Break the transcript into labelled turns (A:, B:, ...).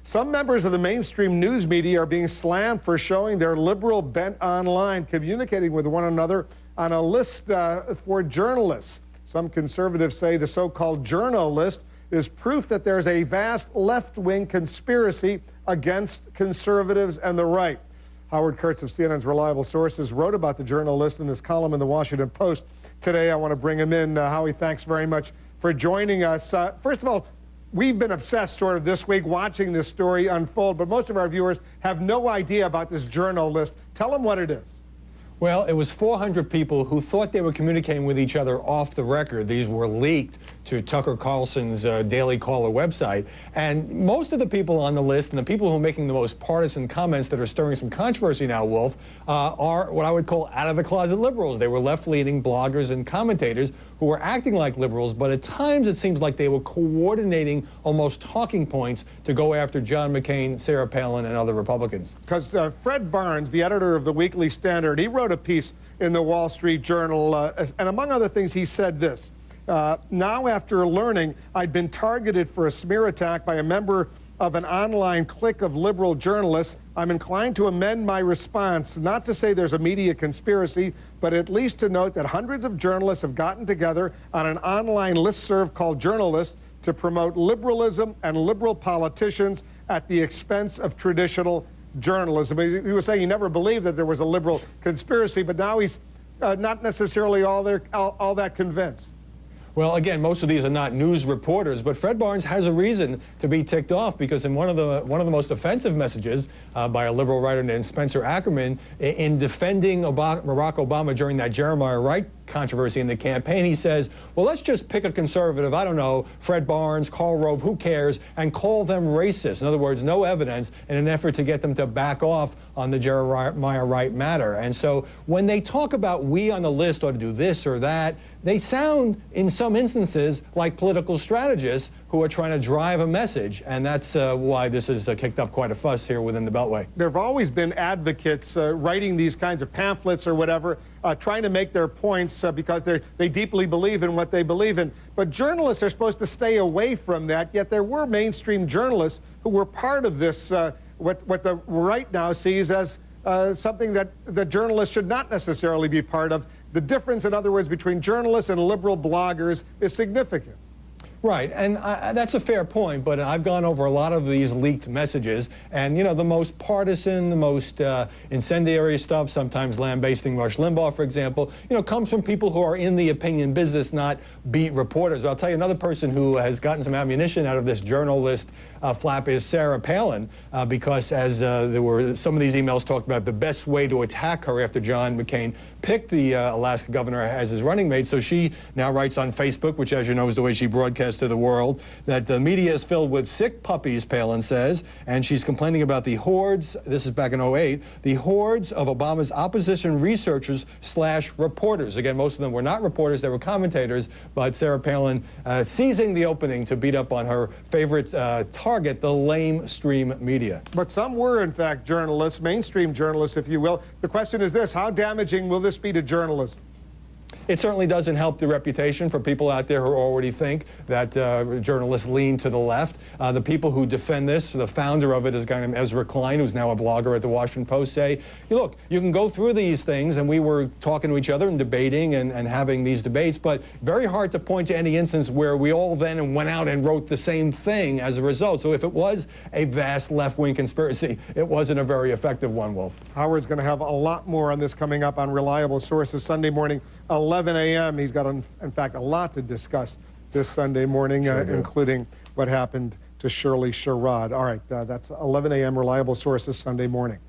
A: Some members of the mainstream news media are being slammed for showing their liberal bent online, communicating with one another on a list for journalists. Some conservatives say the so-called Journolist is proof that there's a vast left-wing conspiracy against conservatives and the right. Howard Kurtz of CNN's Reliable Sources wrote about the Journalist in his column in the Washington Post today. I want to bring him in. Howie, thanks very much for joining us. First of all, we've been obsessed sort of this week watching this story unfold, but most of our viewers have no idea about this Journolist. Tell them what it is.
B: Well, it was 400 people who thought they were communicating with each other off the record. These were leaked to Tucker Carlson's Daily Caller website. And most of the people on the list and the people who are making the most partisan comments that are stirring some controversy now, Wolf, are what I would call out-of-the-closet liberals. They were left-leaning bloggers and commentators who were acting like liberals, but at times it seems like they were coordinating almost talking points to go after John McCain, Sarah Palin, and other Republicans.
A: Because Fred Barnes, the editor of the Weekly Standard, he wrote a piece in the Wall Street Journal, and among other things, he said this. Now, after learning I'd been targeted for a smear attack by a member of an online clique of liberal journalists, I'm inclined to amend my response, not to say there's a media conspiracy, but at least to note that hundreds of journalists have gotten together on an online listserv called Journolist to promote liberalism and liberal politicians at the expense of traditional journalism. He was saying he never believed that there was a liberal conspiracy, but now he's not necessarily all that convinced.
B: Well, again, most of these are not news reporters, but Fred Barnes has a reason to be ticked off because in one of the most offensive messages by a liberal writer named Spencer Ackerman in defending Barack Obama during that Jeremiah Wright controversy in the campaign, he says, well, let's just pick a conservative, I don't know, Fred Barnes, Karl Rove, who cares, and call them racist. In other words, no evidence in an effort to get them to back off on the Jeremiah Wright matter. And so when they talk about we on the list ought to do this or that, they sound, in some instances, like political strategists who are trying to drive a message, and that's why this has kicked up quite a fuss here within the Beltway.
A: There have always been advocates writing these kinds of pamphlets or whatever, trying to make their points because they deeply believe in what they believe in. But journalists are supposed to stay away from that, yet there were mainstream journalists who were part of this, what the right now sees as something that the journalists should not necessarily be part of. The difference, in other words, between journalists and liberal bloggers is significant.
B: Right, and that's a fair point, but I've gone over a lot of these leaked messages, and, you know, the most partisan, the most incendiary stuff, sometimes lambasting Rush Limbaugh, for example, you know, comes from people who are in the opinion business, not beat reporters. I'll tell you another person who has gotten some ammunition out of this Journalist flap is Sarah Palin, because as there were some of these emails talked about the best way to attack her after John McCain picked the Alaska governor as his running mate, so she now writes on Facebook, which, as you know, is the way she broadcasts to the world, that the media is filled with sick puppies, Palin says, and she's complaining about the hordes, this is back in '08, the hordes of Obama's opposition researchers / reporters. Again, most of them were not reporters, they were commentators, but Sarah Palin seizing the opening to beat up on her favorite target, the lamestream media.
A: But some were, in fact, journalists, mainstream journalists, if you will. The question is this: how damaging will this be to journalism?
B: It certainly doesn't help the reputation for people out there who already think that journalists lean to the left. The people who defend this, the founder of it is a guy named Ezra Klein, who's now a blogger at the Washington Post, say, look, you can go through these things, and we were talking to each other and debating and having these debates, but very hard to point to any instance where we all then went out and wrote the same thing as a result. So if it was a vast left-wing conspiracy, it wasn't a very effective one, Wolf.
A: Howard's going to have a lot more on this coming up on Reliable Sources Sunday morning, 11 a.m. He's got, in fact, a lot to discuss this Sunday morning, including what happened to Shirley Sherrod. All right, that's 11 a.m. Reliable Sources Sunday morning.